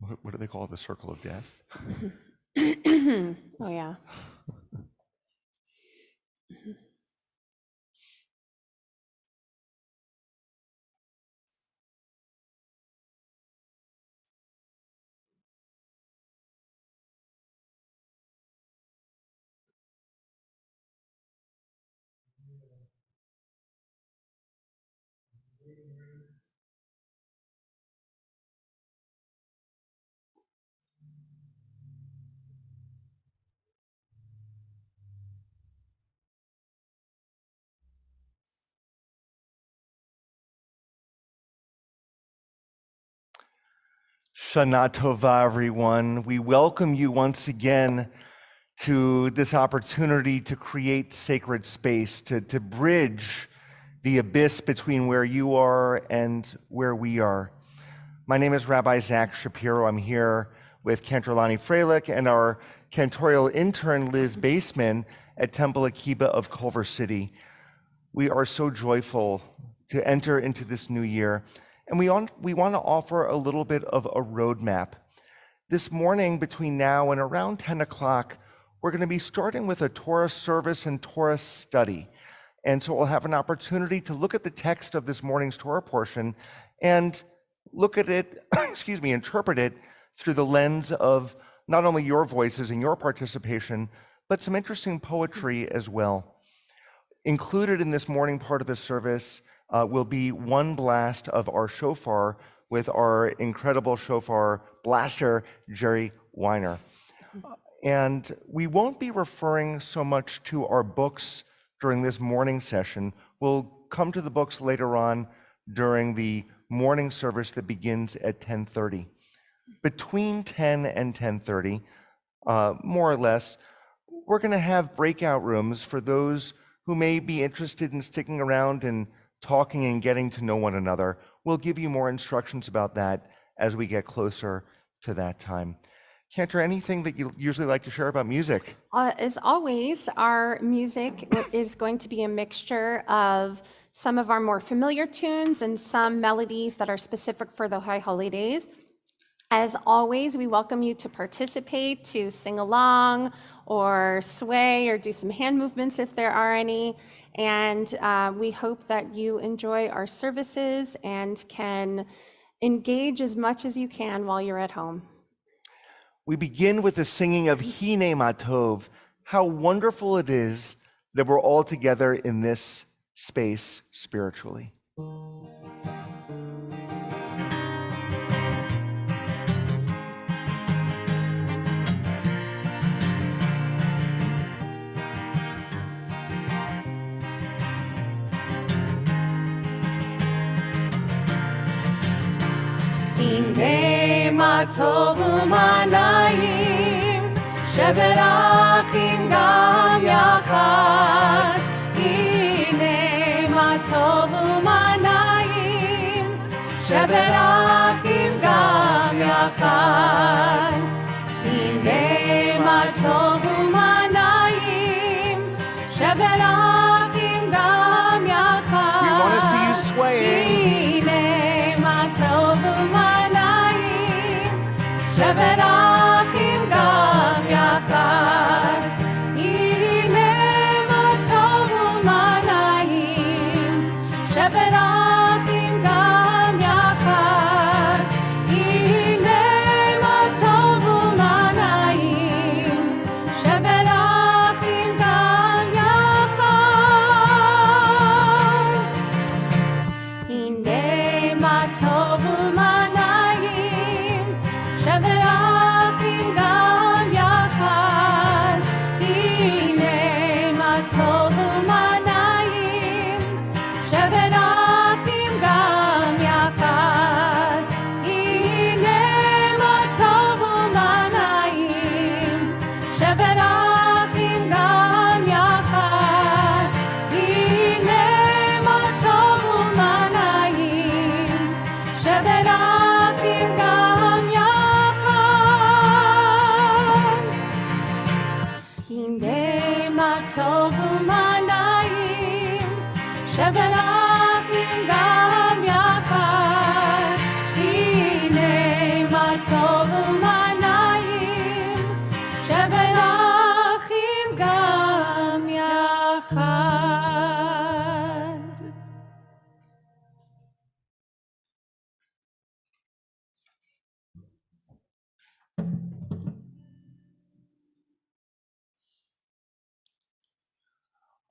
what do they call it? The circle of death? Oh, yeah. Shana Tova, everyone. We welcome you once again to this opportunity to create sacred space, to bridge the abyss between where you are and where we are. My name is Rabbi Zach Shapiro. I'm here with Cantor Lonnie Freilich and our cantorial intern, Liz Baseman, at Temple Akiba of Culver City. We are so joyful to enter into this new year, and we want to offer a little bit of a roadmap. This morning, between now and around 10 o'clock, we're going to be starting with a Torah service and Torah study. And so we'll have an opportunity to look at the text of this morning's Torah portion and look at it, interpret it through the lens of not only your voices and your participation, but some interesting poetry as well. Included in this morning part of the service will be one blast of our shofar with our incredible shofar blaster, Jerry Weiner. And we won't be referring so much to our books during this morning session. We'll come to the books later on during the morning service that begins at 10:30. Between 10 and 10:30, more or less, we're going to have breakout rooms for those who may be interested in sticking around and talking and getting to know one another. We'll give you more instructions about that as we get closer to that time. Cantor, anything that you usually like to share about music? As always, our music is going to be a mixture of some of our more familiar tunes and some melodies that are specific for the high holidays. As always, we welcome you to participate, to sing along or sway or do some hand movements if there are any. And we hope that you enjoy our services and can engage as much as you can while you're at home. We begin with the singing of Hine Matov. How wonderful it is that we're all together in this space spiritually. Hine Matov u'manayim sheberachim gam yachad. Hine Matov u'manayim sheberachim gam yachad. Hine Matov u'manayim sheberachim gam yachad. We want to see you swaying. Hine Matov sheberachim gam yachad. Hine matov u'manayim sheberachim gam yachad. Hine matov u'manayim sheberachim gam yachad. Hine matov u'manayim sheberachim gam yachad. Hine matov u'manayim sheberachim gam yachad. Hine matov u'manayim sheberachim gam yachad. Hine matov u'manayim sheberachim gam yachad. Hine matov u'manayim sheberachim gam yachad. Hine matov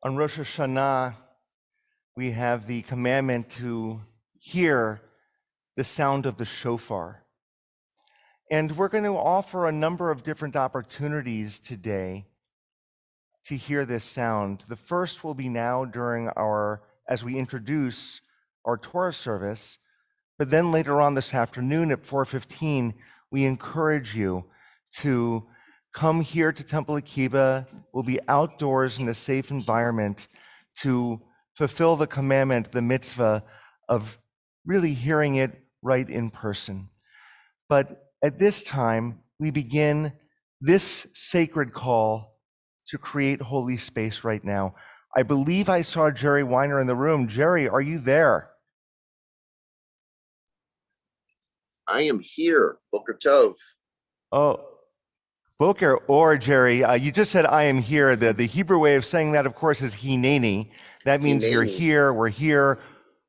On Rosh Hashanah, we have the commandment to hear the sound of the shofar. And we're going to offer a number of different opportunities today to hear this sound. The first will be now as we introduce our Torah service, but then later on this afternoon at 4:15, we encourage you to come here to Temple Akiba. We'll be outdoors in a safe environment to fulfill the commandment, the mitzvah of really hearing it right in person. But at this time, we begin this sacred call to create holy space right now. I believe I saw Jerry Weiner in the room. Jerry, are you there? I am here. Boker Tov. Oh, Boker or Jerry, you just said I am here. The Hebrew way of saying that, of course, is hineni. That means Hineni. You're here,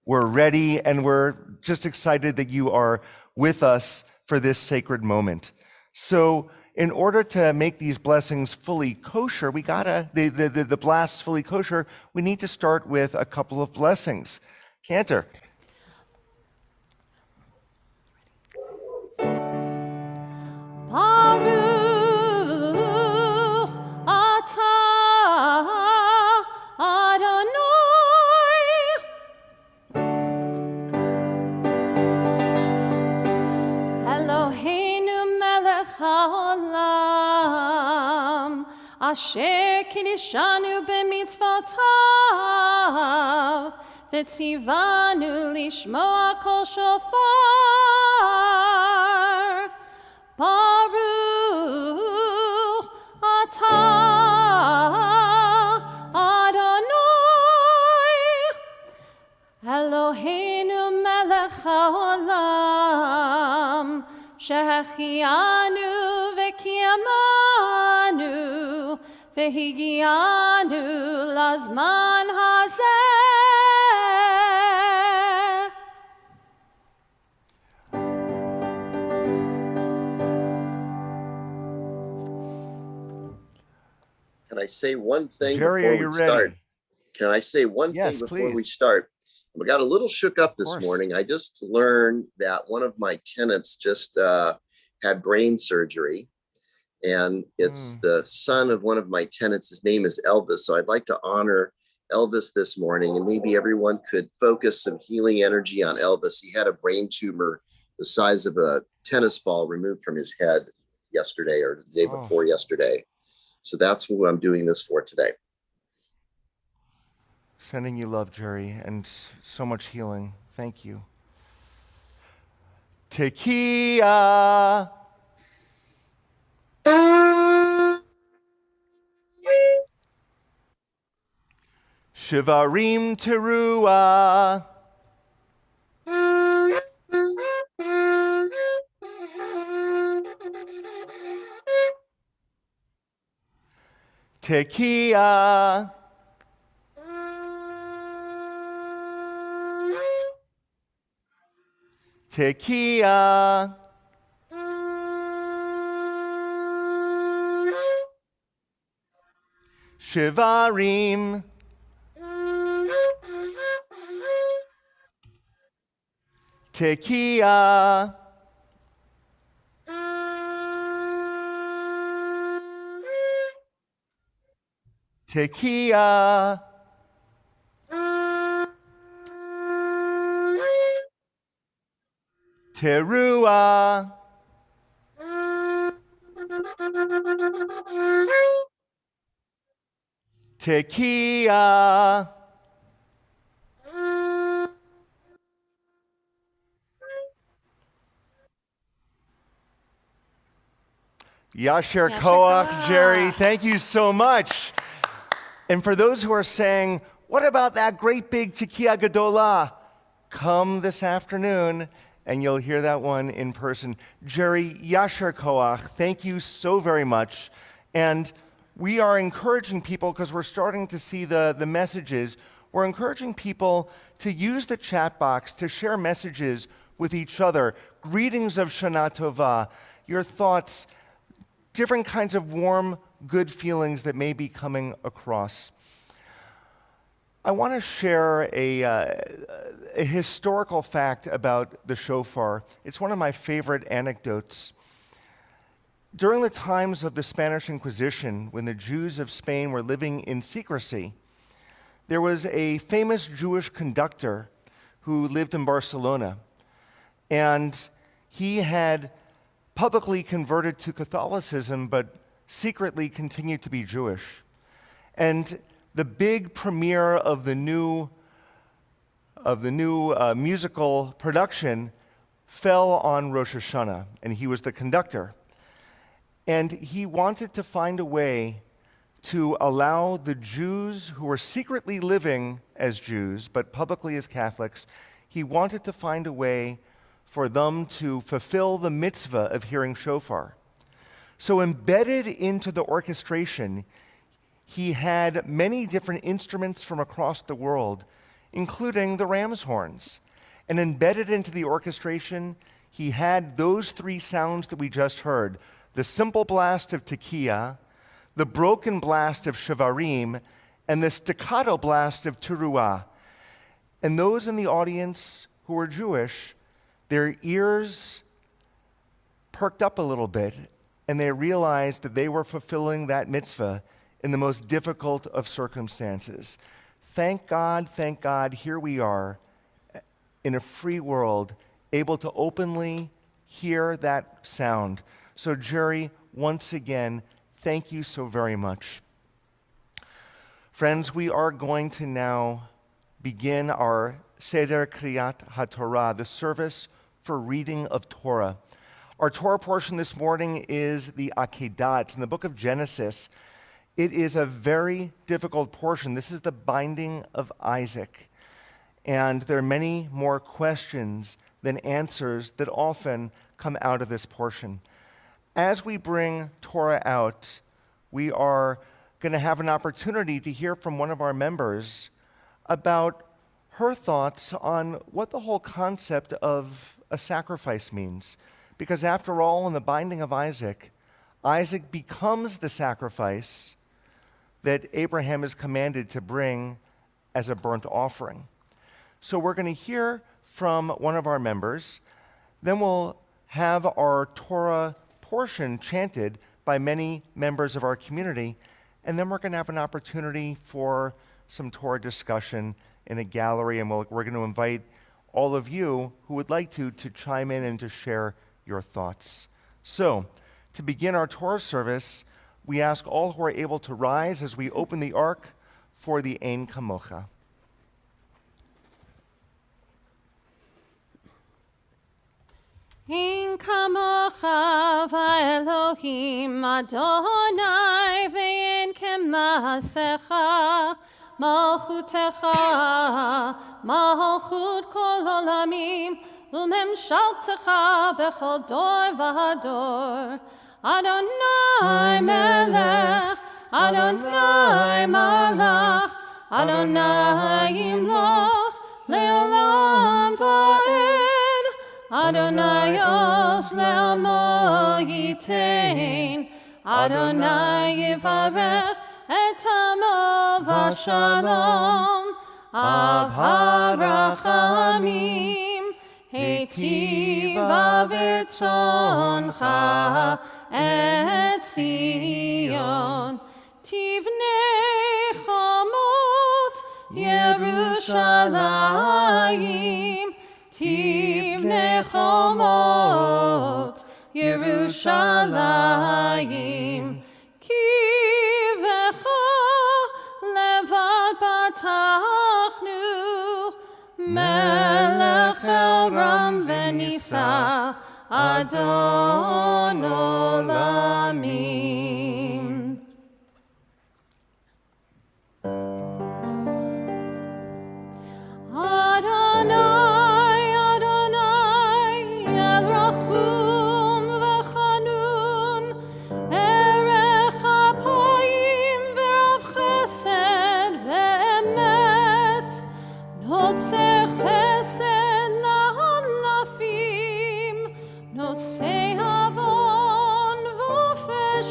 we're ready, and we're just excited that you are with us for this sacred moment. So in order to make these blessings fully kosher, the blasts fully kosher, we need to start with a couple of blessings. Cantor. Baruch atah Adonai Eloheinu melech haolam asher kiddushanu b'mitzvotav v'tzivanu lishmoa kol shofar Baruch atah Adonai Eloheinu melech haolam shehachianu v'kiyamanu v'higianu lazman hazeh. Can I say one thing Jerry, before are you we ready? start? Can I say one Yes, thing before we please. start? We got a little shook up this course. morning. I just learned that one of my tenants just had brain surgery, and it's the son of one of my tenants. His name is Elvis. So I'd like to honor Elvis this morning, and maybe everyone could focus some healing energy on Elvis. He had a brain tumor the size of a tennis ball removed from his head yesterday or the day before yesterday. So that's who I'm doing this for today. Sending you love, Jerry, and so much healing. Thank you. Tekiah. Shivarim teruah. Tekiah. Tekiah. Shivarim. Tekiah. Tekiah. Teruah. Tekiah. Yasher Koach, Jerry, thank you so much. And for those who are saying, what about that great big Tekiah Gedolah? Come this afternoon and you'll hear that one in person. Jerry, Yasher Koach, thank you so very much. And we are encouraging people, because we're starting to see the messages, we're encouraging people to use the chat box to share messages with each other. Greetings of Shana Tova, your thoughts, different kinds of warm, good feelings that may be coming across. I want to share a historical fact about the shofar. It's one of my favorite anecdotes. During the times of the Spanish Inquisition, when the Jews of Spain were living in secrecy, there was a famous Jewish conductor who lived in Barcelona, and he had publicly converted to Catholicism, but secretly continued to be Jewish. And the big premiere of the new musical production fell on Rosh Hashanah, and he was the conductor. And he wanted to find a way to allow the Jews who were secretly living as Jews, but publicly as Catholics, he wanted to find a way for them to fulfill the mitzvah of hearing shofar. So embedded into the orchestration, he had many different instruments from across the world, including the ram's horns. And embedded into the orchestration, he had those three sounds that we just heard: the simple blast of tekiah, the broken blast of shavarim, and the staccato blast of teruah. And those in the audience who were Jewish, their ears perked up a little bit, and they realized that they were fulfilling that mitzvah in the most difficult of circumstances. Thank God, here we are in a free world, able to openly hear that sound. So Jerry, once again, thank you so very much. Friends, we are going to now begin our Seder Kriyat HaTorah, the service for reading of Torah. Our Torah portion this morning is the Akiba. It's in the book of Genesis. It is a very difficult portion. This is the binding of Isaac. And there are many more questions than answers that often come out of this portion. As we bring Torah out, we are going to have an opportunity to hear from one of our members about her thoughts on what the whole concept of a sacrifice means. Because after all, in the binding of Isaac, Isaac becomes the sacrifice that Abraham is commanded to bring as a burnt offering. So we're going to hear from one of our members. Then we'll have our Torah portion chanted by many members of our community. And then we're going to have an opportunity for some Torah discussion in a gallery. And we're going to invite all of you who would like to chime in and to share your thoughts. So, to begin our Torah service, we ask all who are able to rise as we open the ark for the Ein Kamocha. Ein kamocha v'Elohim Adonai ve'en kemasecha malchutecha malchut kol olamim u'memshaltecha bechol dor v'hador. Adonai melech, Adonai malach, Adonai yimloch le'olam va'ed. Adonai os le'amo yitain, Adonai yivarech et amo v'shalom, av harachamim, heitiv avirtzoncha et Zion, tivnei chamot Yerushalayim, tivnei chamot Yerushalayim, ki vecha levad batachnu, melech el ram v'nisa, Adon olamim. Adonai, Adonai, el rachum v'chanun, erech apayim v'rav chesed ve'emet, notzeh chesed la'alafim, notzeh avon v'ofesh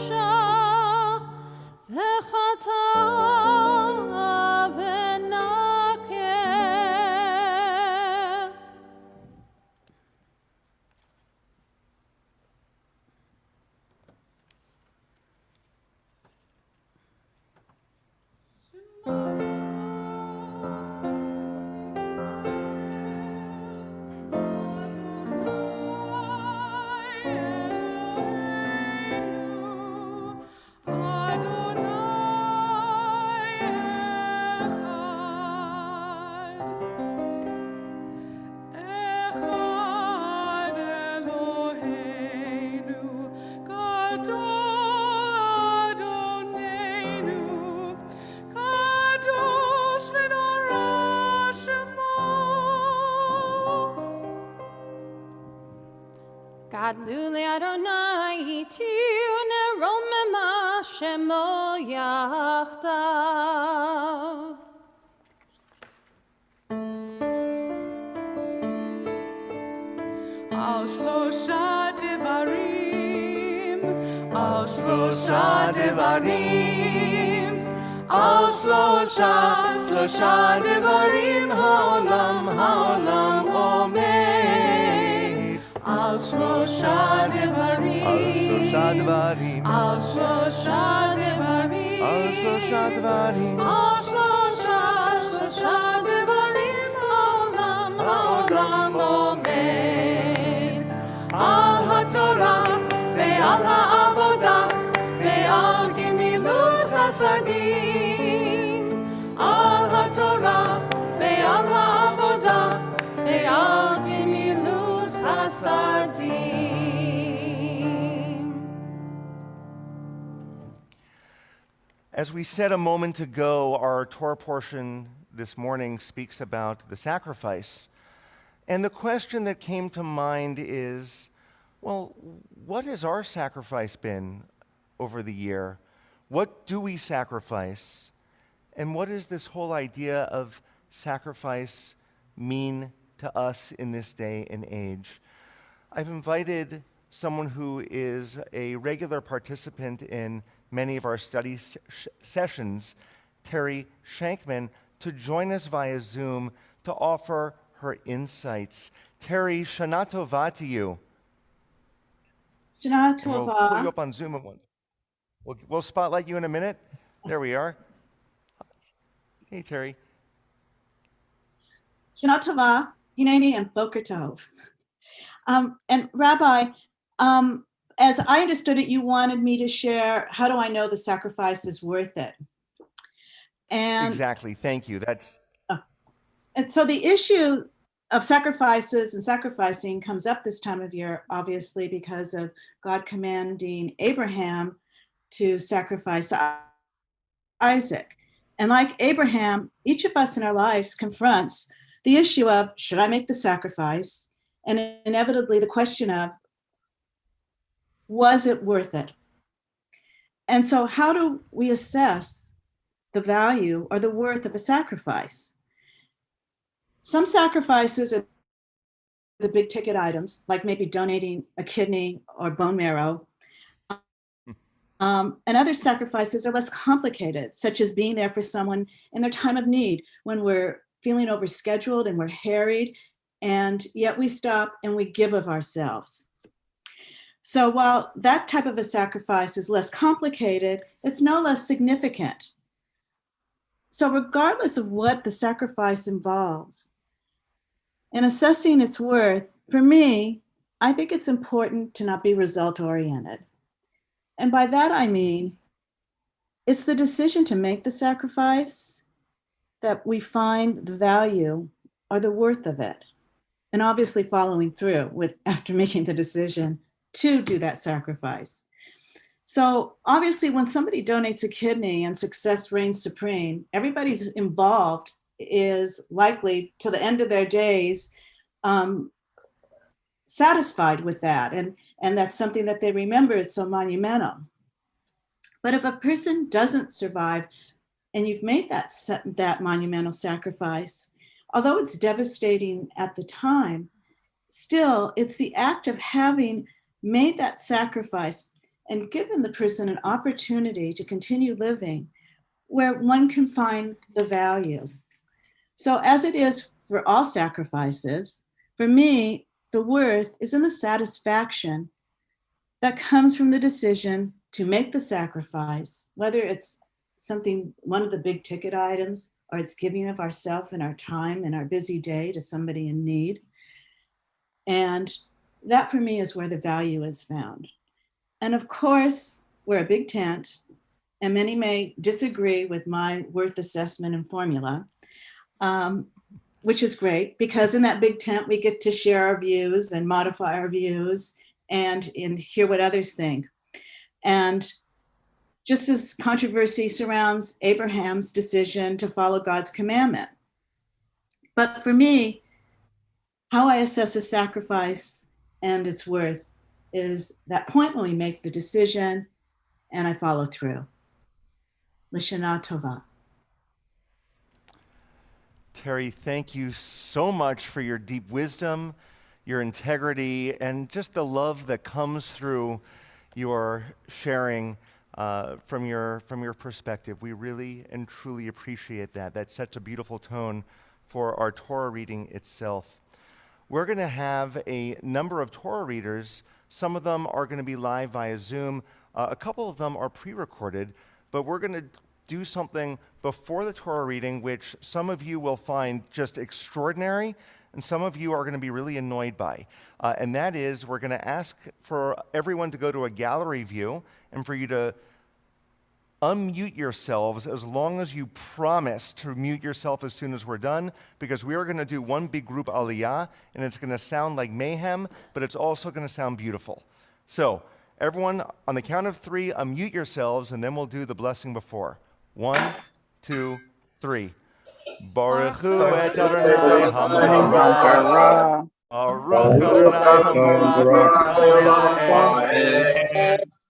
Adlu le'Adonai itiyu neromema shemo yachdav. Al shlosha devarim, al Shlosha devarim, al shlosha devarim, ha'olam omed. al shlosha devarim, Al shlosha devarim, al shlosha devarim, al shlosha devarim, ha'olam omed. Al haTorah ve'al ha'avodah ve'al gemilut chasadim. Al haTorah ve'al ha'avodah ve'al gemilut chasadim. As we said a moment ago, our Torah portion this morning speaks about the sacrifice. And the question that came to mind is, well, what has our sacrifice been over the year? What do we sacrifice? And what does this whole idea of sacrifice mean to us in this day and age? I've invited someone who is a regular participant in many of our study sessions, Terry Shankman, to join us via Zoom to offer her insights. Terry, Shana Tova to you. Shana And we'll pull you Tova. up on Zoom at once. We'll spotlight you in a minute. There we are. Hey, Terry. Shana Tova, Hineni, and Boker Tov. And Rabbi, as I understood it, you wanted me to share, how do I know the sacrifice is worth it? And, Exactly. Thank you. and so the issue of sacrifices and sacrificing comes up this time of year, obviously, because of God commanding Abraham to sacrifice Isaac. And like Abraham, each of us in our lives confronts the issue of, should I make the sacrifice? And inevitably the question of, was it worth it? And so how do we assess the value or the worth of a sacrifice? Some sacrifices are the big ticket items, like maybe donating a kidney or bone marrow. And other sacrifices are less complicated, such as being there for someone in their time of need when we're feeling overscheduled and we're harried, and yet we stop and we give of ourselves. So while that type of a sacrifice is less complicated, it's no less significant. So regardless of what the sacrifice involves, in assessing its worth, for me, I think it's important to not be result-oriented. And by that I mean, it's the decision to make the sacrifice that we find the value or the worth of it. And obviously following through with after making the decision to do that sacrifice. So obviously when somebody donates a kidney and success reigns supreme, everybody's involved is likely to the end of their days satisfied with that. And that's something that they remember. It's so monumental. But if a person doesn't survive and you've made that monumental sacrifice, although it's devastating at the time, still it's the act of having made that sacrifice and given the person an opportunity to continue living where one can find the value. So as it is for all sacrifices, for me, the worth is in the satisfaction that comes from the decision to make the sacrifice, whether it's something, one of the big ticket items, or it's giving of ourselves and our time and our busy day to somebody in need. And that for me is where the value is found. And of course, we're a big tent, and many may disagree with my worth assessment and formula, which is great because in that big tent, we get to share our views and modify our views and hear what others think. And just as controversy surrounds Abraham's decision to follow God's commandment. But for me, how I assess a sacrifice and its worth is that point when we make the decision and I follow through. Lashana Tova. Terry, thank you so much for your deep wisdom, your integrity, and just the love that comes through your sharing from your perspective. We really and truly appreciate that. That sets a beautiful tone for our Torah reading itself. We're going to have a number of Torah readers. Some of them are going to be live via Zoom. A couple of them are pre-recorded, but we're going to do something before the Torah reading, which some of you will find just extraordinary, and some of you are going to be really annoyed by. And that is, we're going to ask for everyone to go to a gallery view and for you to unmute yourselves as long as you promise to mute yourself as soon as we're done, because we are going to do one big group aliyah, and it's going to sound like mayhem, but it's also going to sound beautiful. So, everyone, on the count of 3, unmute yourselves, and then we'll do the blessing before. 1, 2, 3. Baruch hu et Adonai hamarach. Baruch Adonai hamarach.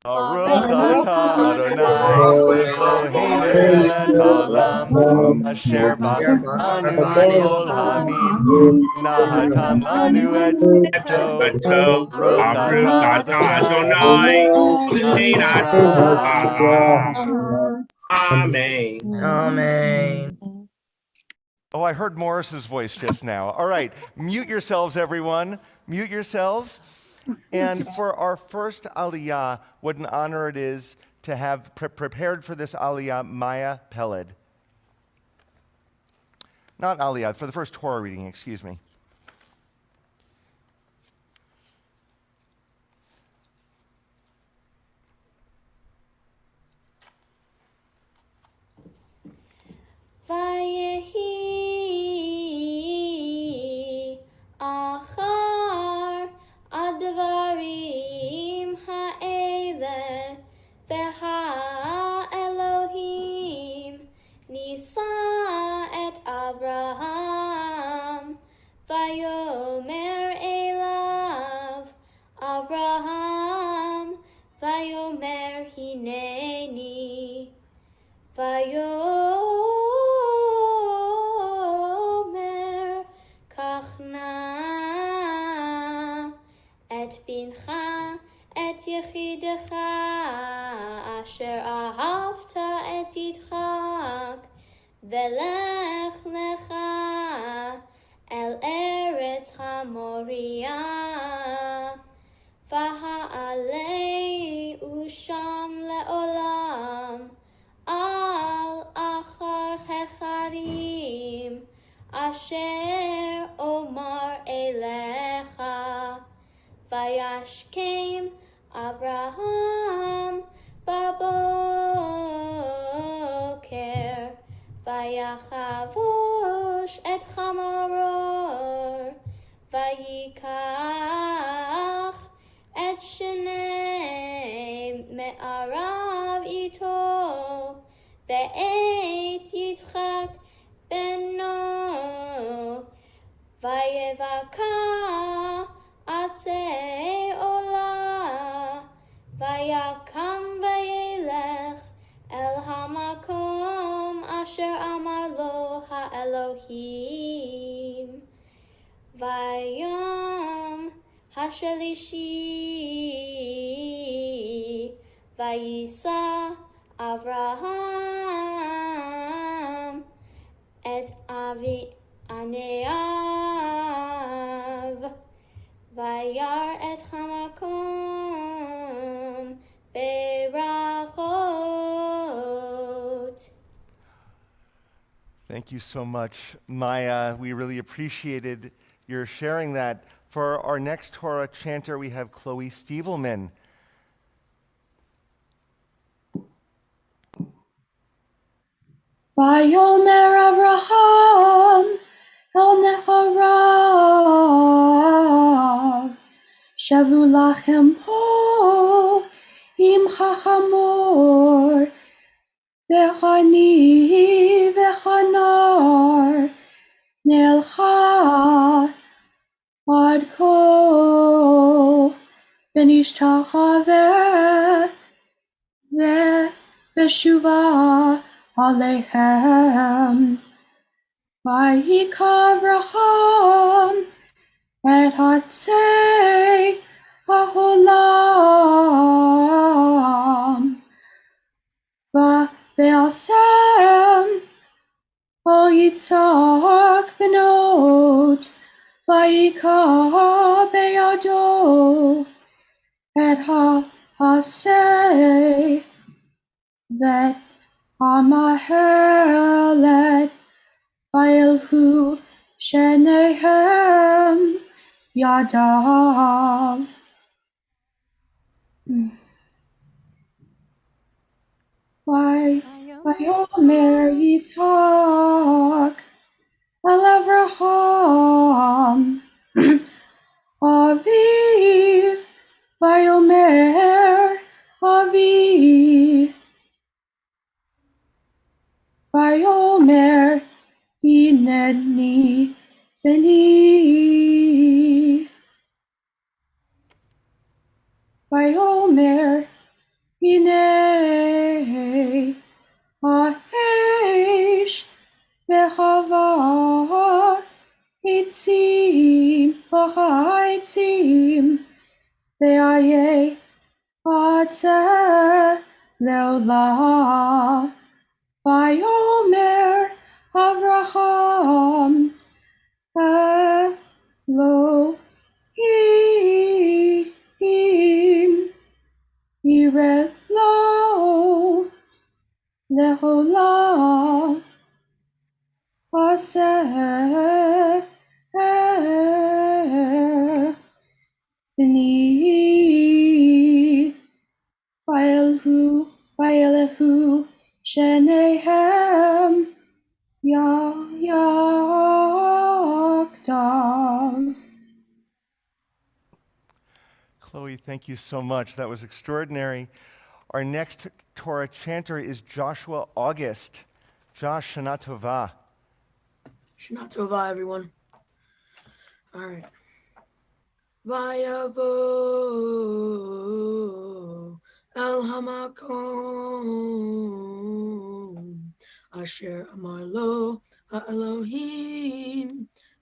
Baruch atah Adonai Eloheinu melech haolam asher bachanu mikol ha'amim nahatan lanu et tov. Baruch atah Adonai Amen. Amen. Oh, I heard Morris's voice just now. All right, mute yourselves, everyone. Mute yourselves. And for our first aliyah, what an honor it is to have prepared for this aliyah Maya Peled. Not aliyah, for the first Torah reading, excuse me. Vayehi achar advarim ha'ele veha Elohim nisa et Avraham vayomer elav Avraham vayomer hineni vayomer kachna et bincha et yechidecha asher ahavta et Yitzchak velech lecha el eretz hamoria vaha'alei usham leolam al achar hecharim asher omar elecha vayashkem Avraham baboker vayachavosh et chamoror vayikach et shnei me'arav ito ve'et Yitzchak beno vayevaka atzei olah vayakam vayelech el hamakom asher amar lo ha'elohim vayom hashalishi vayisa Avraham et avi aneav vayar et hamakom berachot. Thank you so much, Maya. We really appreciated your sharing that. For our next Torah chanter, we have Chloe Stievelman. Vayomer Avraham el neharav shavu lachem ho im chachamor vechani vechanar nelcha ad ko ונשתחווה ושובה עליהם. ויקח אברהם את עצי העולם, וישם על יצחק בנות, ויקח בידו את העשה ואת המהלת, וילכו שניהם ידיו. ויאמר יצחק אל אברהם אביו, ויאמר אבי, ויאמר הנני בני, ויאמר הנה האש והחווה העצים, ואיה עצה לעולה. ויאמר אברהם אלוהים יראה לו לעולם עשה בני, וילכו שניהם יחדיו. Chloe, thank you so much. That was extraordinary. Our next Torah chanter is Joshua August. Josh, Shana Tova. Shana Tova, everyone. All right. Vayavo el hamakom asher amar lo Elohim,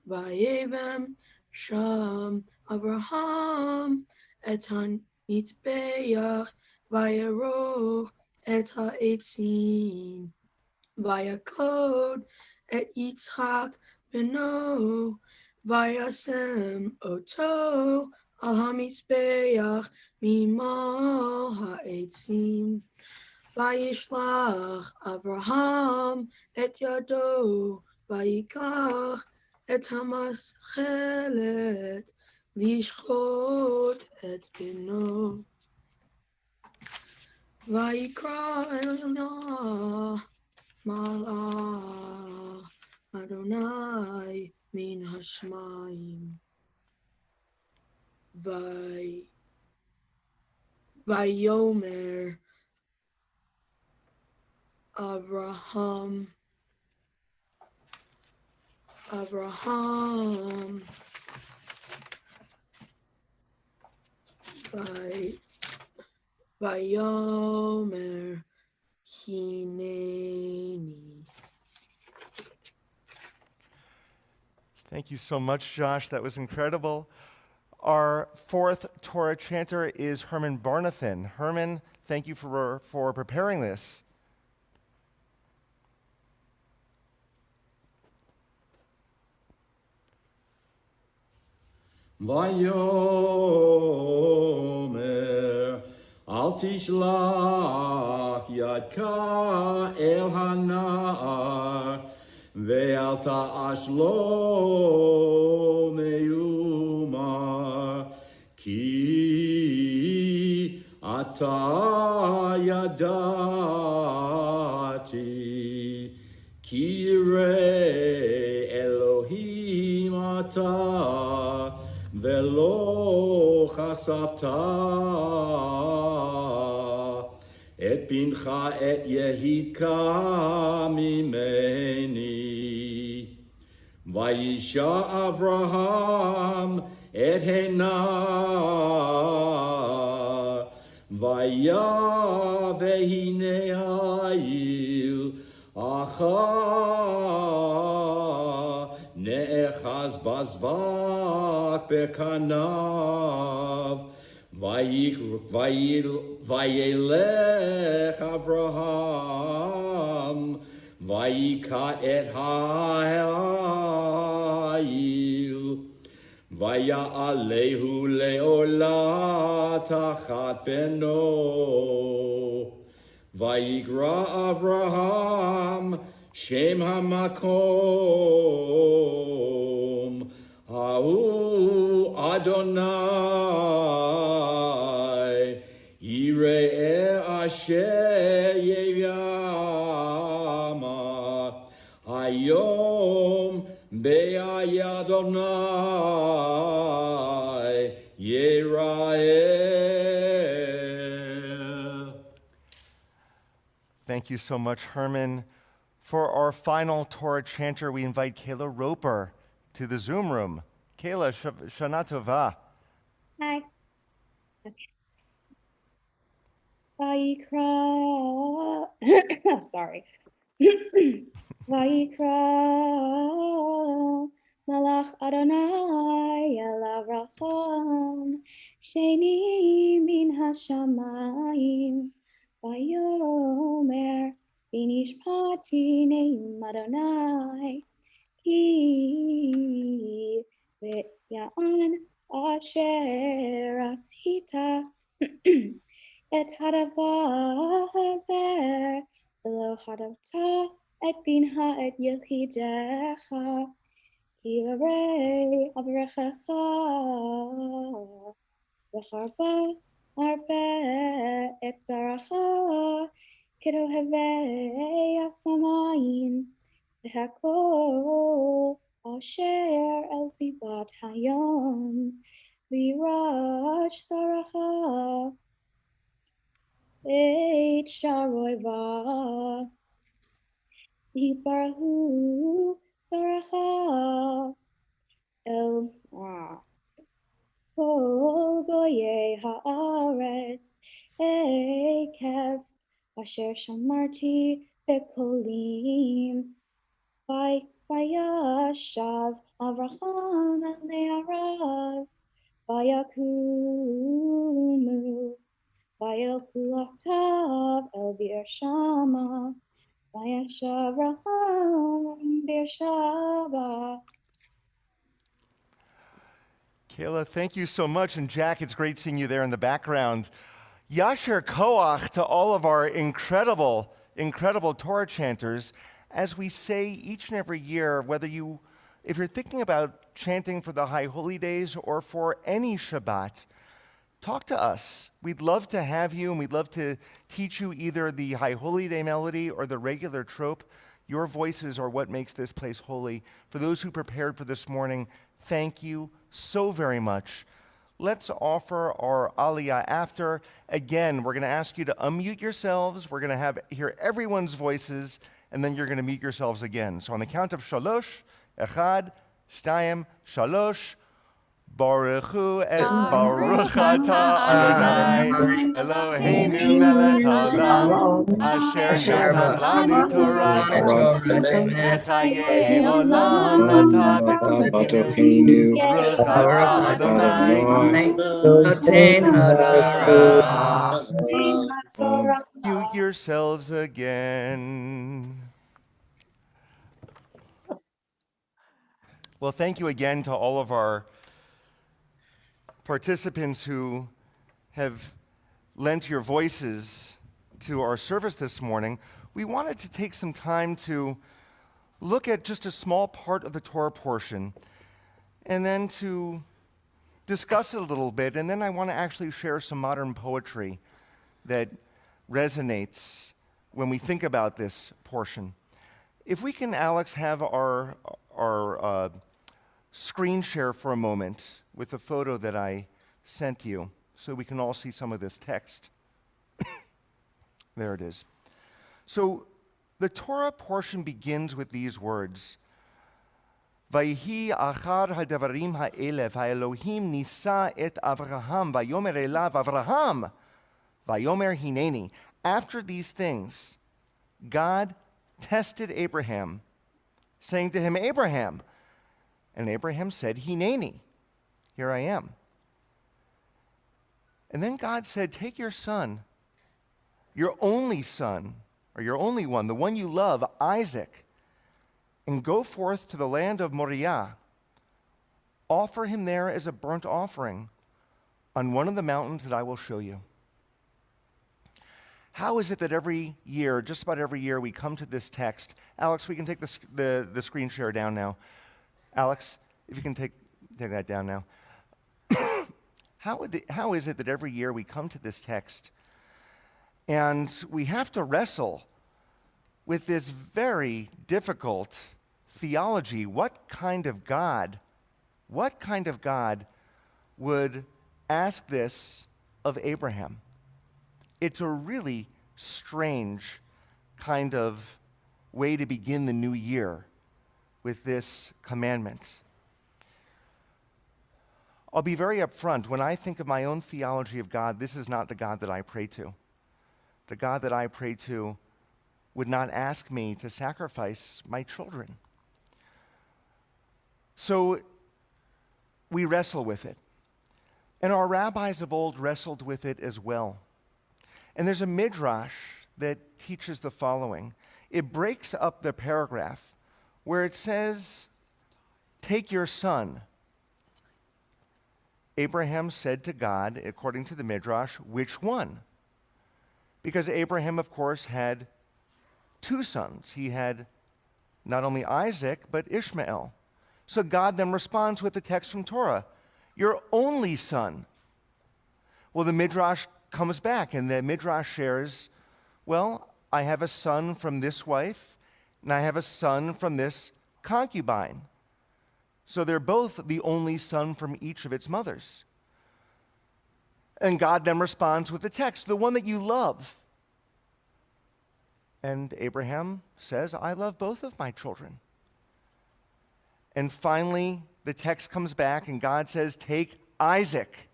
vayevem sham Avraham et hanitbeach, vayaroch et ha'etzim, vayakod et Yitzchak beno, vayasem oto al hamizbeach mimal ha'etzim, vayishlach Avraham et yado, vayikach et hamaschelet lishchot et beno, vayikra Elah malach Adonai min hashmayim, vayomer Avraham vayomer hineni. Thank you so much, Josh. That was incredible. Our fourth Torah chanter is Herman Barnathan. Herman, thank you for preparing this. Vayomer al tishlach yadka el hanar ve'al ta'ash lo me'umar ki ata yadati ki yireh Elohim ata ve'lo chasafta et bincha et yehidka mimeni, Vayisha Avraham et Henah, Vaya vehine ayil acha ne'echaz bazvak bekanav, Vayelech Avraham, Vayikat et ha'ayil, Vaya alehu leola tachat beno, Vayikra Avraham Shem hamakom, Ha'u Adonai, Yireh Asher Yevama, Hayom Be'ayad Adonai, Yerael. Thank you so much, Herman. For our final Torah chanter, we invite Kayla Roper to the Zoom room. Kayla, Shana Tova. Hi. Vayikra. Sorry. Vayikra Malach Adonai el Avraham Sheni min hashamayim Vayomer Binishpati neim Adonai Ki ve'ya'an asher asita et hadava hazer v'lo hadavta et binha et yechidecha ki l'arei avrechecha v'charba arbe et zaracha kedohevei asamayim v'hakol asher el zibat hayom v'yirach zaracha et sharoiva Yibarhu Zaracha El Kol Goyei Haaretz Ekev Asher Shamarti Bekolim Vayashav Avraham El Ne'arav Vayakumu Vayelchu Achtav El Bir Shama Vayashav Raham Beersheba. Kayla, thank you so much. And Jack, it's great seeing you there in the background. Yasher Koach to all of our incredible Torah chanters. As we say each and every year, if you're thinking about chanting for the High Holy Days or for any Shabbat, talk to us. We'd love to have you, and we'd love to teach you either the High Holy Day melody or the regular trope. Your voices are what makes this place holy. For those who prepared for this morning, thank you so very much. Let's offer our aliyah after. Again, we're going to ask you to unmute yourselves. We're going to hear everyone's voices, and then you're going to mute yourselves again. So on the count of shalosh, echad, shtayim, shalosh, Baruch Hu et Baruch Atah Adonai Eloheinu melech haolam asher natan lanu Torah v'chayei olam natan b'tocheinu Baruch Atah Adonai Mute yourselves again. Well, thank you again to all of our participants who have lent your voices to our service this morning. We wanted to take some time to look at just a small part of the Torah portion and then to discuss it a little bit. And then I want to actually share some modern poetry that resonates when we think about this portion. If we can, Alex, have our screen share for a moment with a photo that I sent you so we can all see some of this text. There it is. So the Torah portion begins with these words, ויהי אחר הדברים האלה, והאלוהים נישא את אברהם, ויאמר אליו, אברהם, ויאמר הנני. After these things, God tested Abraham, saying to him, Abraham. And Abraham said, Hineni, here I am. And then God said, take your son, your only son, or your only one, the one you love, Isaac, and go forth to the land of Moriah. Offer him there as a burnt offering on one of the mountains that I will show you. How is it that every year, just about every year, we come to this text? Alex, we can take the screen share down now. Alex, if you can take that down now. How is it that every year we come to this text and we have to wrestle with this very difficult theology? What kind of God would ask this of Abraham? It's a really strange kind of way to begin the new year with this commandment. I'll be very upfront. When I think of my own theology of God, this is not the God that I pray to. The God that I pray to would not ask me to sacrifice my children. So we wrestle with it. And our rabbis of old wrestled with it as well. And there's a midrash that teaches the following. It breaks up the paragraph where it says, take your son. Abraham said to God, according to the midrash, which one? Because Abraham, of course, had two sons. He had not only Isaac, but Ishmael. So God then responds with the text from Torah, your only son. Well, the midrash comes back, and the midrash shares, well, I have a son from this wife, and I have a son from this concubine. So they're both the only son from each of its mothers. And God then responds with the text, the one that you love. And Abraham says, I love both of my children. And finally, the text comes back and God says, take Isaac.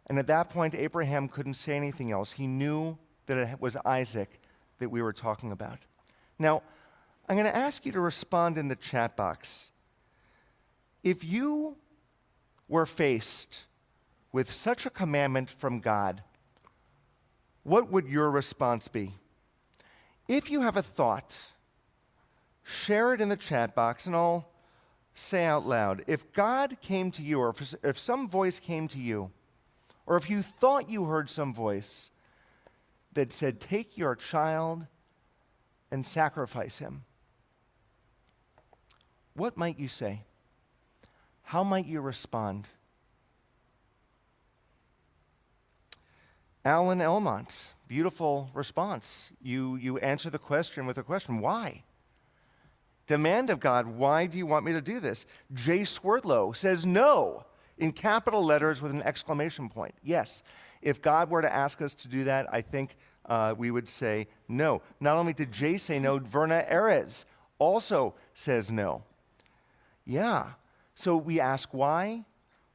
And at that point, Abraham couldn't say anything else. He knew that it was Isaac that we were talking about. Now, I'm going to ask you to respond in the chat box. If you were faced with such a commandment from God, what would your response be? If you have a thought, share it in the chat box, and I'll say out loud. If God came to you, or if some voice came to you, or if you thought you heard some voice that said, take your child and sacrifice him, what might you say? How might you respond? Alan Elmont, beautiful response. You answer the question with a question. Why? Demand of God, why do you want me to do this? Jay Swerdlow says no, in capital letters with an exclamation point. Yes, if God were to ask us to do that, I think we would say no. Not only did Jay say no, Verna Erez also says no. Yeah. So we ask why.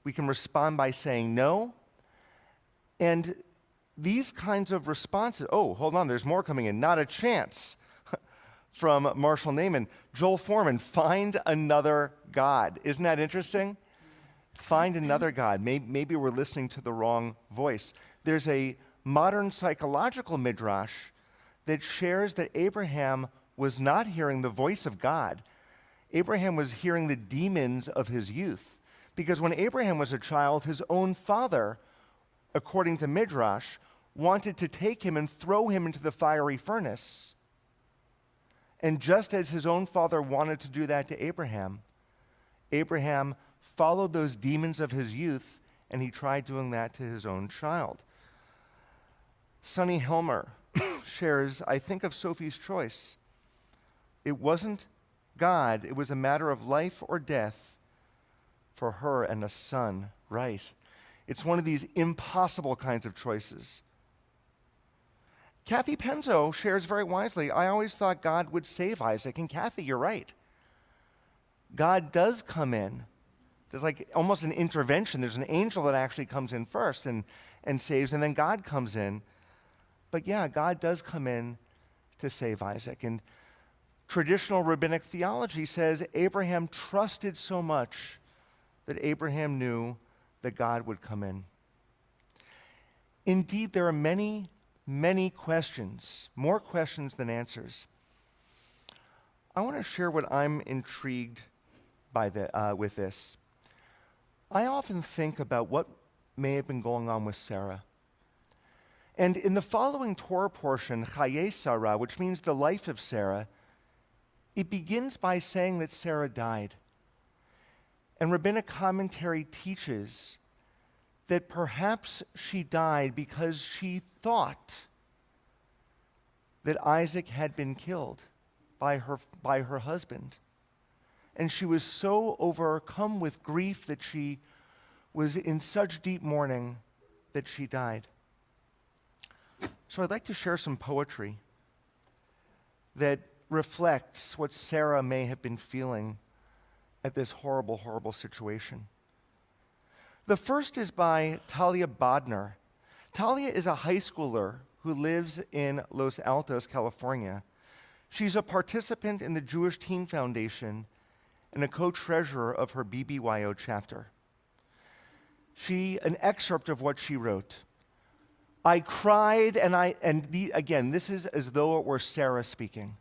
We can respond by saying no. And these kinds of responses, oh, hold on, there's more coming in. Not a chance from Marshall Naiman. Joel Foreman, find another God. Isn't that interesting? Find another God. Maybe we're listening to the wrong voice. There's a modern psychological midrash that shares that Abraham was not hearing the voice of God. Abraham was hearing the demons of his youth. Because when Abraham was a child, his own father, according to Midrash, wanted to take him and throw him into the fiery furnace. And just as his own father wanted to do that to Abraham, Abraham followed those demons of his youth, and he tried doing that to his own child. Sonny Helmer shares, I think of Sophie's choice. It wasn't God, it was a matter of life or death for her and a son, right? It's one of these impossible kinds of choices. Kathy Penzo shares very wisely, I always thought God would save Isaac, and Kathy, you're right. God does come in. There's like almost an intervention. There's an angel that actually comes in first and saves, and then God comes in. But yeah, God does come in to save Isaac. And traditional rabbinic theology says Abraham trusted so much that Abraham knew that God would come in. Indeed, there are many, many questions, more questions than answers. I want to share what I'm intrigued by with this. I often think about what may have been going on with Sarah. And in the following Torah portion, Chaye Sarah, which means the life of Sarah, it begins by saying that Sarah died. And rabbinic commentary teaches that perhaps she died because she thought that Isaac had been killed by her husband. And she was so overcome with grief that she was in such deep mourning that she died. So I'd like to share some poetry that reflects what Sarah may have been feeling at this horrible, horrible situation. The first is by Talia Bodner. Talia is a high schooler who lives in Los Altos, California. She's a participant in the Jewish Teen Foundation and a co-treasurer of her BBYO chapter. An excerpt of what she wrote. I cried again, this is as though it were Sarah speaking.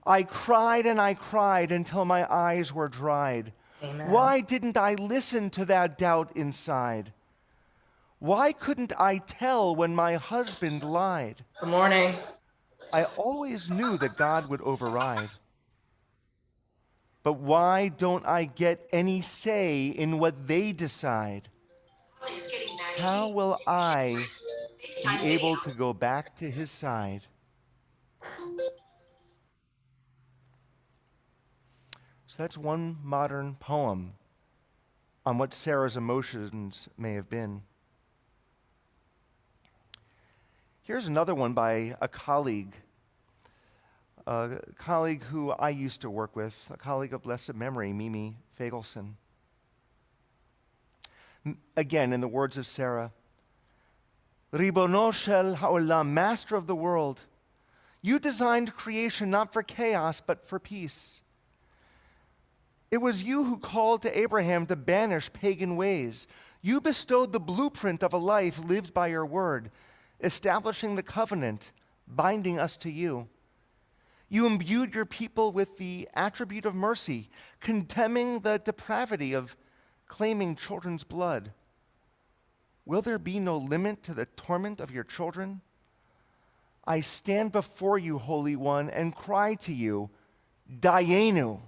I cried until my eyes were dried. Amen. Why didn't I listen to that doubt inside? Why couldn't I tell when my husband lied? Good morning. I always knew that God would override. But why don't I get any say in what they decide? How will I be able to go back to his side? So that's one modern poem on what Sarah's emotions may have been. Here's another one by a colleague who I used to work with, a colleague of blessed memory, Mimi Fagelson. Again, in the words of Sarah, Ribono shel ha'olam, master of the world, you designed creation not for chaos, but for peace. It was you who called to Abraham to banish pagan ways. You bestowed the blueprint of a life lived by your word, establishing the covenant, binding us to you. You imbued your people with the attribute of mercy, condemning the depravity of claiming children's blood. Will there be no limit to the torment of your children? I stand before you, Holy One, and cry to you, Dayenu,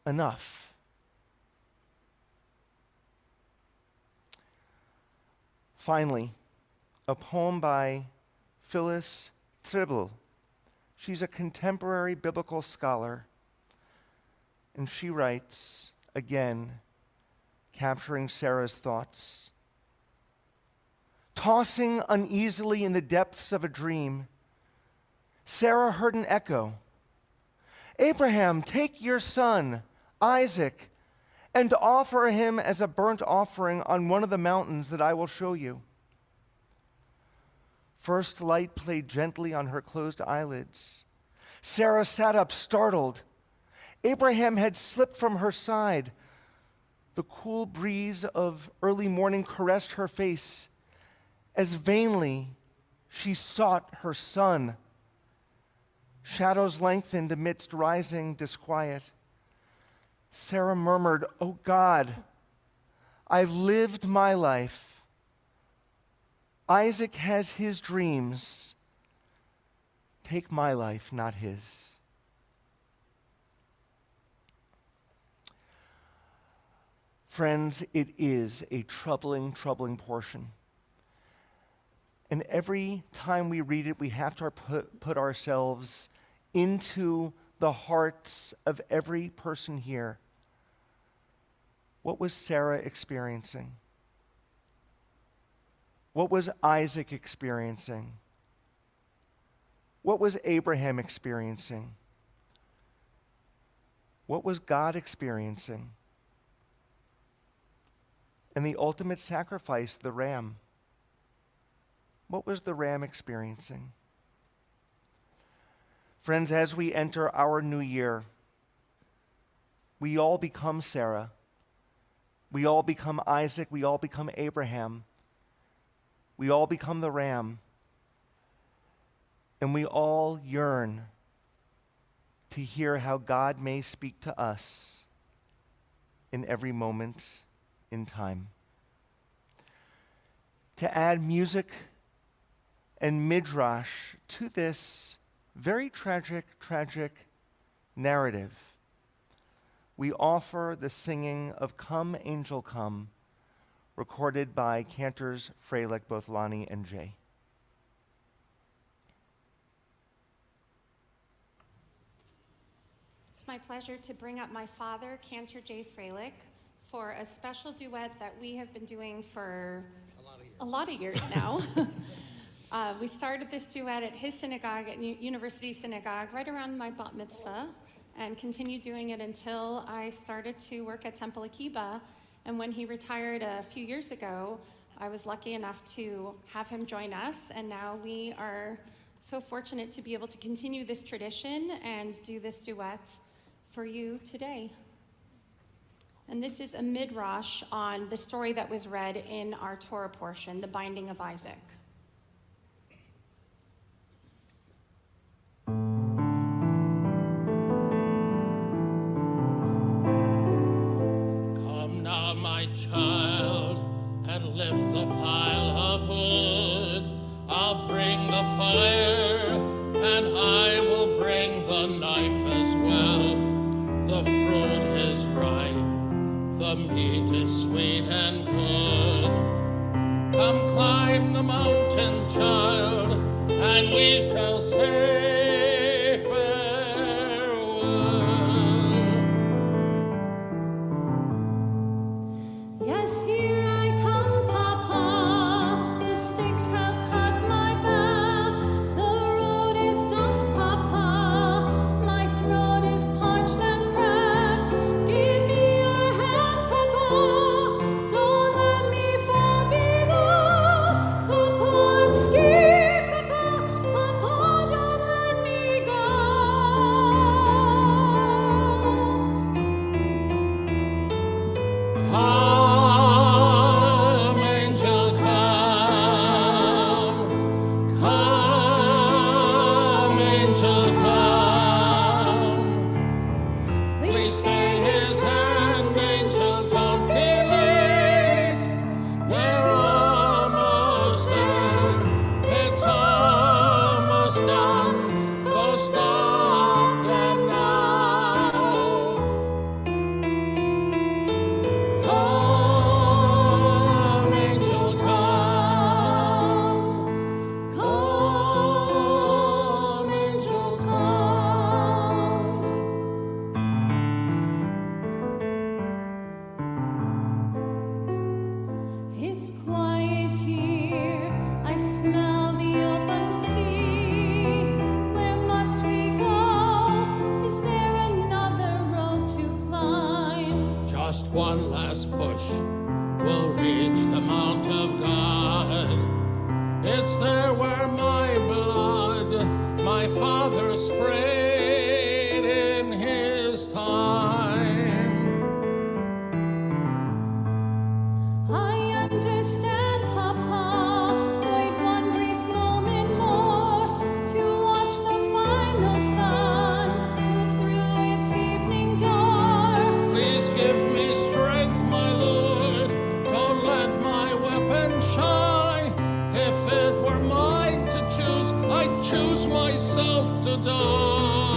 enough. Finally, a poem by Phyllis Tribble. She's a contemporary biblical scholar, and she writes, again, capturing Sarah's thoughts. Tossing uneasily in the depths of a dream, Sarah heard an echo. Abraham, take your son, Isaac, and offer him as a burnt offering on one of the mountains that I will show you. First light played gently on her closed eyelids. Sarah sat up, startled. Abraham had slipped from her side. The cool breeze of early morning caressed her face as vainly she sought her son. Shadows lengthened amidst rising disquiet. Sarah murmured, "Oh God, I've lived my life. Isaac has his dreams. Take my life, not his." Friends, it is a troubling, troubling portion. And every time we read it, we have to put ourselves into the hearts of every person here. What was Sarah experiencing? What was Isaac experiencing? What was Abraham experiencing? What was God experiencing? And the ultimate sacrifice, the ram. What was the ram experiencing? Friends, as we enter our new year, we all become Sarah. We all become Isaac. We all become Abraham. We all become the ram. And we all yearn to hear how God may speak to us in every moment in time. To add music and midrash to this very tragic narrative, we offer the singing of Come, Angel, Come, recorded by cantors Freilich, both Lonnie and Jay. It's my pleasure to bring up my father, Cantor Jay Freilich, for a special duet that we have been doing for a lot of years now. We started this duet at his synagogue, at University Synagogue, right around my bat mitzvah, and continued doing it until I started to work at Temple Akiba. And when he retired a few years ago, I was lucky enough to have him join us, and now we are so fortunate to be able to continue this tradition and do this duet for you today. And this is a midrash on the story that was read in our Torah portion, the binding of Isaac. Come now, my child, and lift the pile of wood. I'll bring the fire, and I will bring the knife as well. The fruit is ripe, the meat is sweet and good. Come climb the mountain, child, and we shall say farewell. Yes, here I come, Papa. The sticks have cut my back. The road is dust, Papa. My throat is parched and cracked. Give me your hand, Papa. Don't let me fall below. Papa, I'm scared, Papa. Papa, don't let me go. Come, angel, come. Come, angel, come. Please stay his hand, angel, don't be late. They're almost there. It's almost done. Go stop them now. Come, angel, come. Come, angel, come. It's quiet here. I smell the open sea. Where must we go? Is there another road to climb? Just one last push will reach the Mount of God. It's there where my blood, my father sprayed in his time. I understand, Papa. Wait one brief moment more to watch the final sun move through its evening door. Please give me strength, my Lord. Don't let my weapon shy. If it were mine to choose, I'd choose myself to die.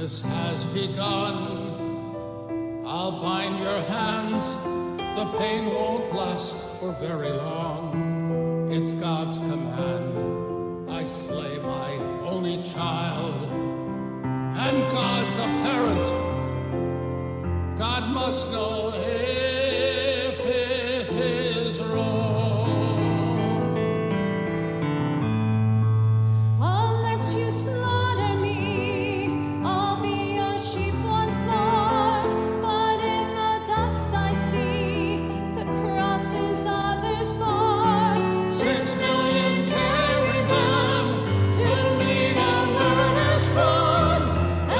This has begun. I'll bind your hands. The pain won't last for very long. It's God's command. I slay my only child. And God's a parent. God must know if it is wrong. I'll let you slaughter me. I'll be a sheep once more. But in the dust I see the crosses others bore. 6 million carry them to meet a murder squad.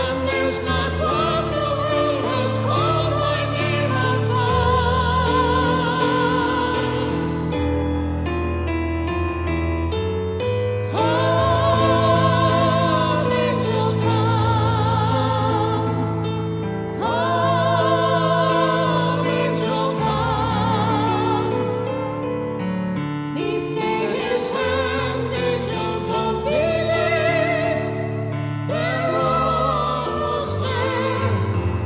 And there's not one the world has called my name of God. Come, angel, come. Come, angel, come. Please take His hand, angel, don't be late. They're almost there.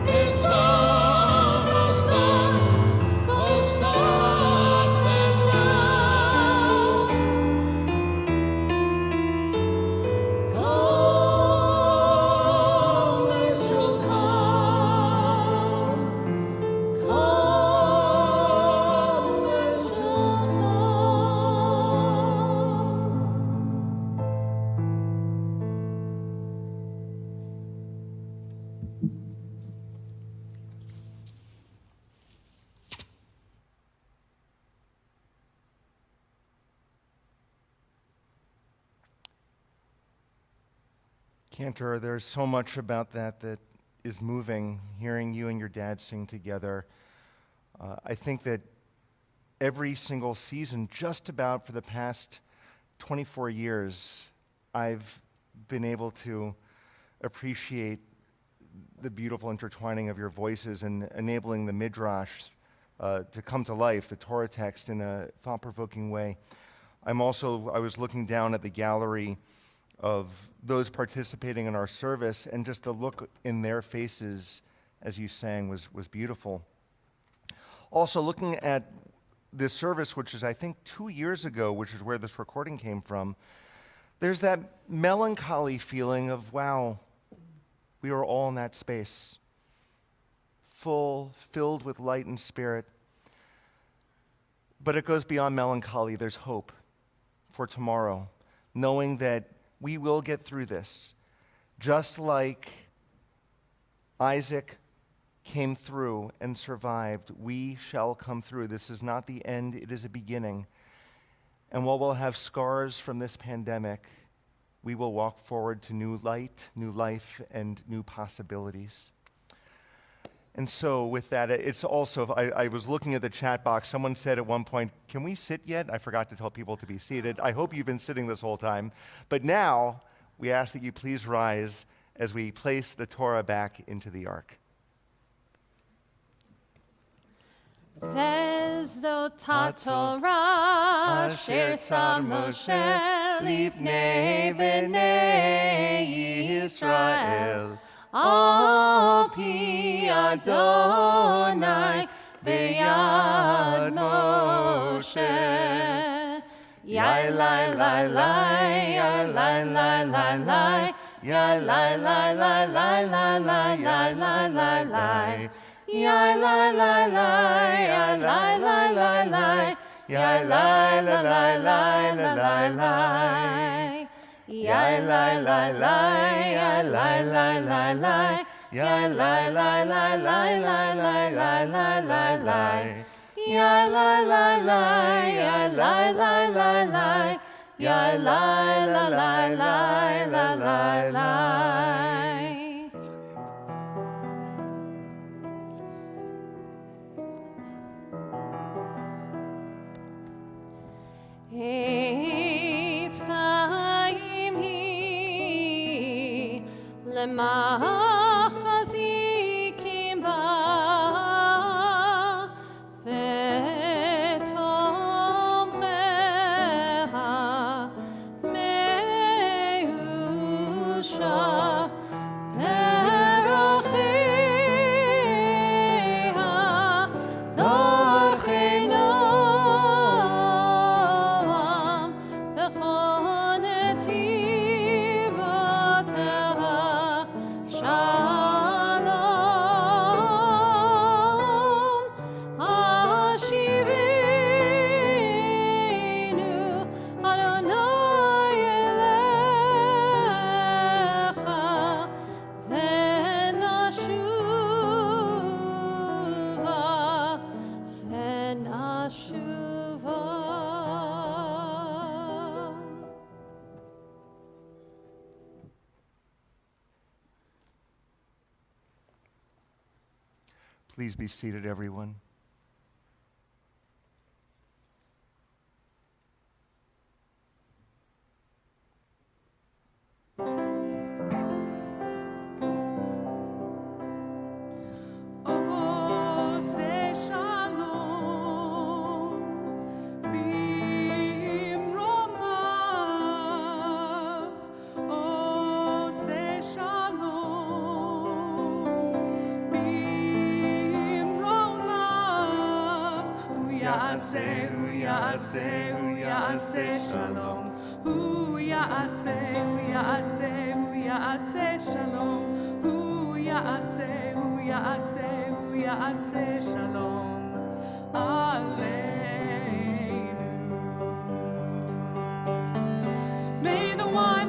It's almost done. Go stop them now. Come, angel, come. Come, angel, come. Cantor, there's so much about that that is moving, hearing you and your dad sing together. I think that every single season, just about for the past 24 years, I've been able to appreciate the beautiful intertwining of your voices and enabling the Midrash to come to life, the Torah text, in a thought-provoking way. I was looking down at the gallery of those participating in our service, and just the look in their faces as you sang was beautiful. Also, looking at this service, which is, I think, 2 years ago, which is where this recording came from, there's that melancholy feeling of, wow, we are all in that space, filled with light and spirit. But it goes beyond melancholy. There's hope for tomorrow, knowing that we will get through this. Just like Isaac came through and survived, we shall come through. This is not the end, it is a beginning. And while we'll have scars from this pandemic, we will walk forward to new light, new life, and new possibilities. And so with that, it's also, I was looking at the chat box, someone said at one point, can we sit yet? I forgot to tell people to be seated. I hope you've been sitting this whole time. But now, we ask that you please rise as we place the Torah back into the ark. וזאת התורה אשר שם משה לפני בני ישראל על פי אדוני ביד משה. יאי לי לי לי, יאי לי לי לי לי, יאי לי לי לי לי לי לי, יאי לי לי לי. Yai lai lai lai, yai lai lai lai lai, yai lai lai lai lai lai lai. Yai lai lai lai, yai lai lai lai lai, yai lai lai lai lai lai lai lai lai lai. Yai lai lai lai, yai lai lai lai lai, yai lai lai lai lai lai lai. Eitz chaim hi lemachazikim ba v'tomcheha meusha Please be seated, everyone.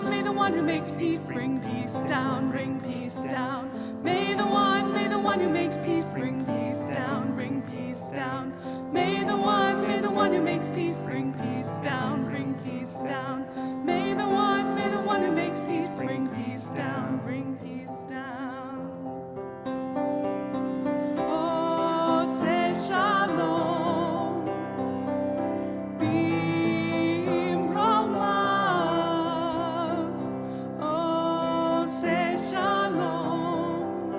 May the one who makes peace bring peace down, bring peace down. May the one who makes peace bring peace down, bring peace down. May the one who makes peace bring peace down, bring peace down. May the one who makes peace bring peace down, bring peace down. Oh, say shalom. Bimrom love. Oh, say shalom.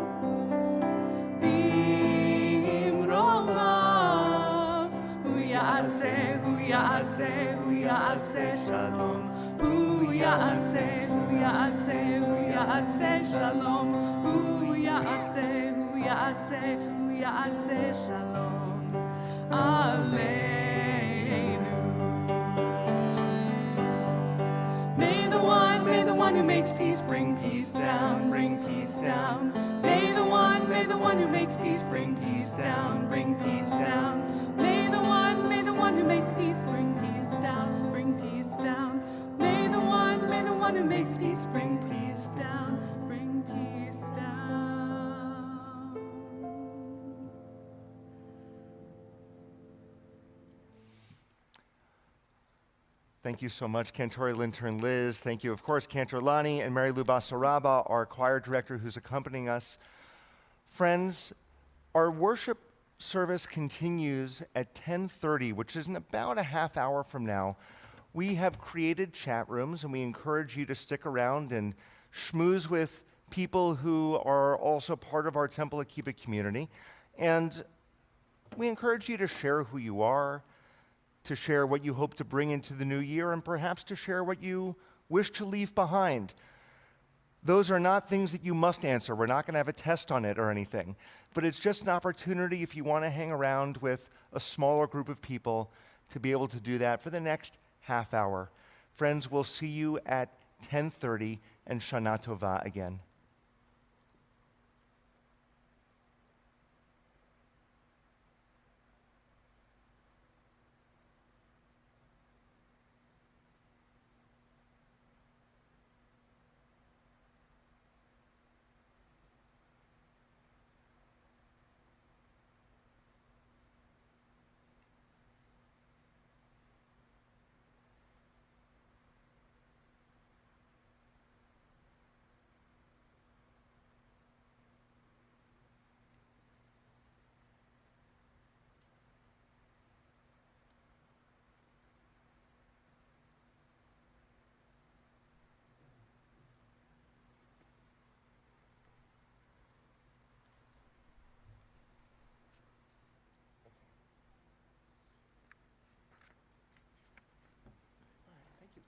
Bimrom love. Hu ya'aseh, hu ya'aseh, hu ya'aseh shalom. Hu ya'aseh, hu ya'aseh, hu ya'aseh shalom. Hu ya'aseh, hu ya'aseh, hu ya'aseh shalom. Aleinu. May the one who makes peace bring peace down, bring peace down. May the one who makes peace bring peace down, bring peace down. May the one who makes peace bring peace down, bring peace down. May the one who makes peace bring peace down, bring peace down. Thank you so much, Cantori Lintern Liz. Thank you, of course, Cantor Lani and Mary Lou Basaraba, our choir director who's accompanying us. Friends, our worship service continues at 10:30, which is in about a half hour from now. We have created chat rooms, and we encourage you to stick around and schmooze with people who are also part of our Temple Akiba community. And we encourage you to share who you are, to share what you hope to bring into the new year, and perhaps to share what you wish to leave behind. Those are not things that you must answer. We're not going to have a test on it or anything. But it's just an opportunity, if you want to hang around with a smaller group of people, to be able to do that for the next half hour. Friends, we'll see you at 10:30, and Shana Tova again.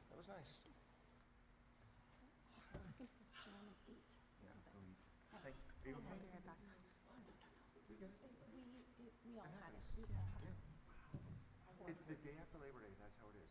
That was nice. We all had it. The day after Labor Day, that's how it is.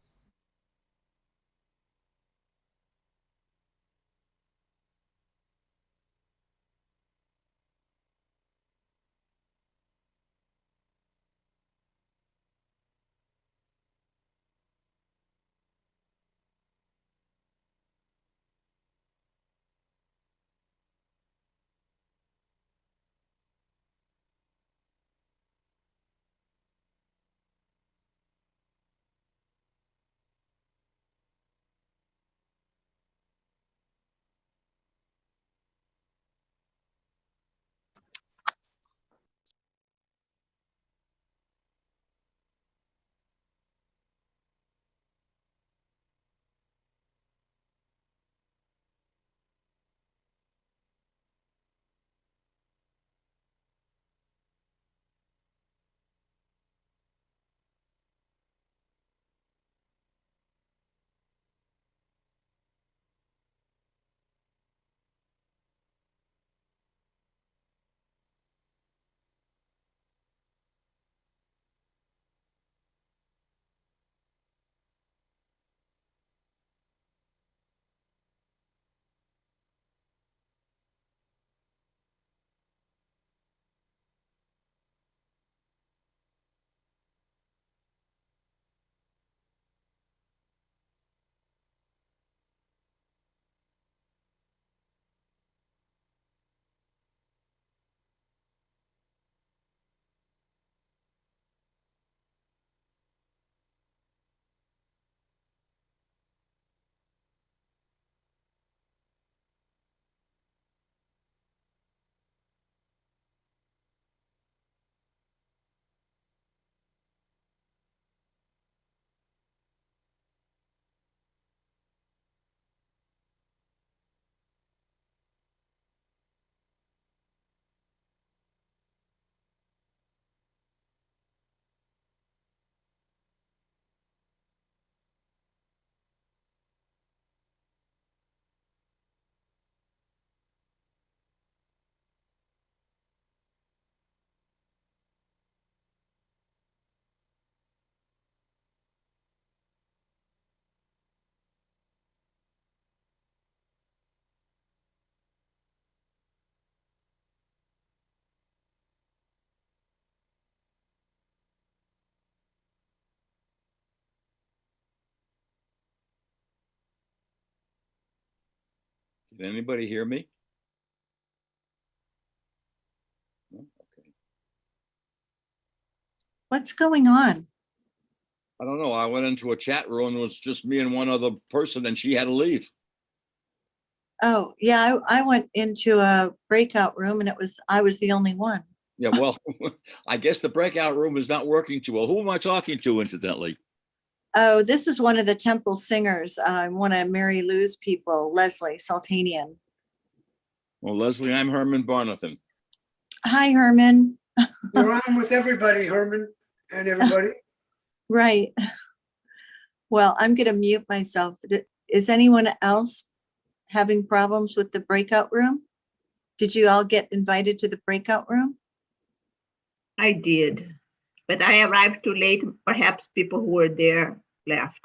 Can anybody hear me? No? Okay. What's going on? I don't know. I went into a chat room and it was just me and one other person and she had to leave. Oh, yeah, I went into a breakout room and I was the only one. Yeah, well, I guess the breakout room is not working too well. Who am I talking to, incidentally? Oh, this is one of the temple singers, one of Mary Lou's people, Leslie Sultanian. Well, Leslie, I'm Herman Barnathan. Hi, Herman. You're on with everybody, Herman, and everybody. Right. Well, I'm going to mute myself. Is anyone else having problems with the breakout room? Did you all get invited to the breakout room? I did, but I arrived too late. Perhaps people who were there left.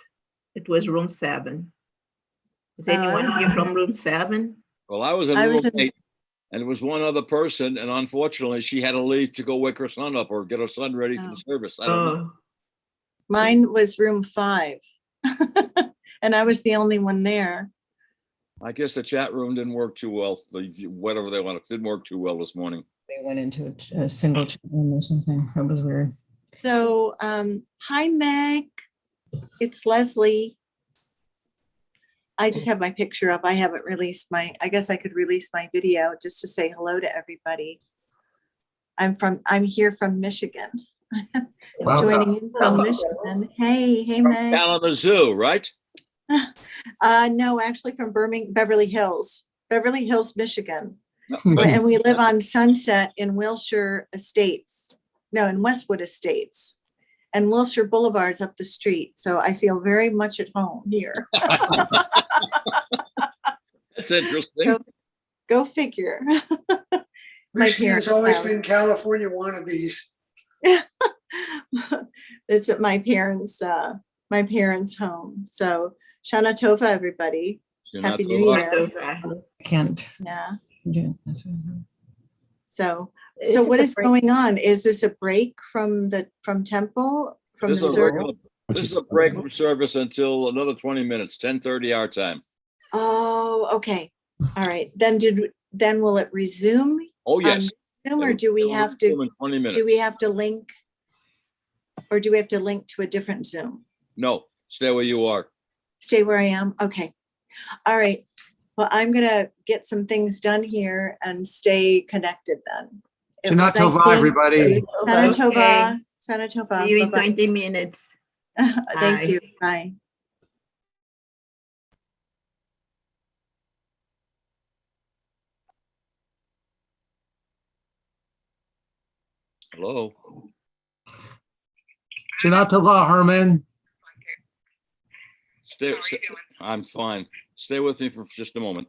It was room 7. Is anyone here from room 7? Well, I was in room 8, and it was one other person, and unfortunately, she had to leave to go wake her son up or get her son ready for the service. I don't know. Mine was room 5, and I was the only one there. I guess the chat room didn't work too well. Whatever they wanted, didn't work too well this morning. They went into a single chat room or something. That was weird. So, hi, Meg. It's Leslie. I just have my picture up. I haven't released I guess I could release my video just to say hello to everybody. I'm here from Michigan. Joining in from Michigan. Hey, Meg. Kalamazoo, right? No, actually from Beverly Hills, Michigan. And we live on Sunset in Wilshire Estates. No, in Westwood Estates. And Wilshire Boulevard's up the street. So I feel very much at home here. That's interesting. Go figure. Michigan's always been California wannabes. It's at my parents' home. So Shana Tova, everybody. Happy New Year. I can't. Yeah. So So what is going on? Is this a break from temple? From This the service? is a break from service until another 20 minutes, 10:30 our time. Oh, okay. All right. Then will it resume? Oh, yes. Zoom, or do we have to? In 20 minutes. Do we have to link? Or do we have to link to a different Zoom? No, stay where you are. Stay where I am? Okay. All right. Well, I'm going to get some things done here and stay connected then. Shana Tova, everybody. Shana Tova. Shana Tova. See you in 20 minutes. Thank you. Bye. Hello. Shana Tova, Herman. I'm fine. Stay with me for just a moment.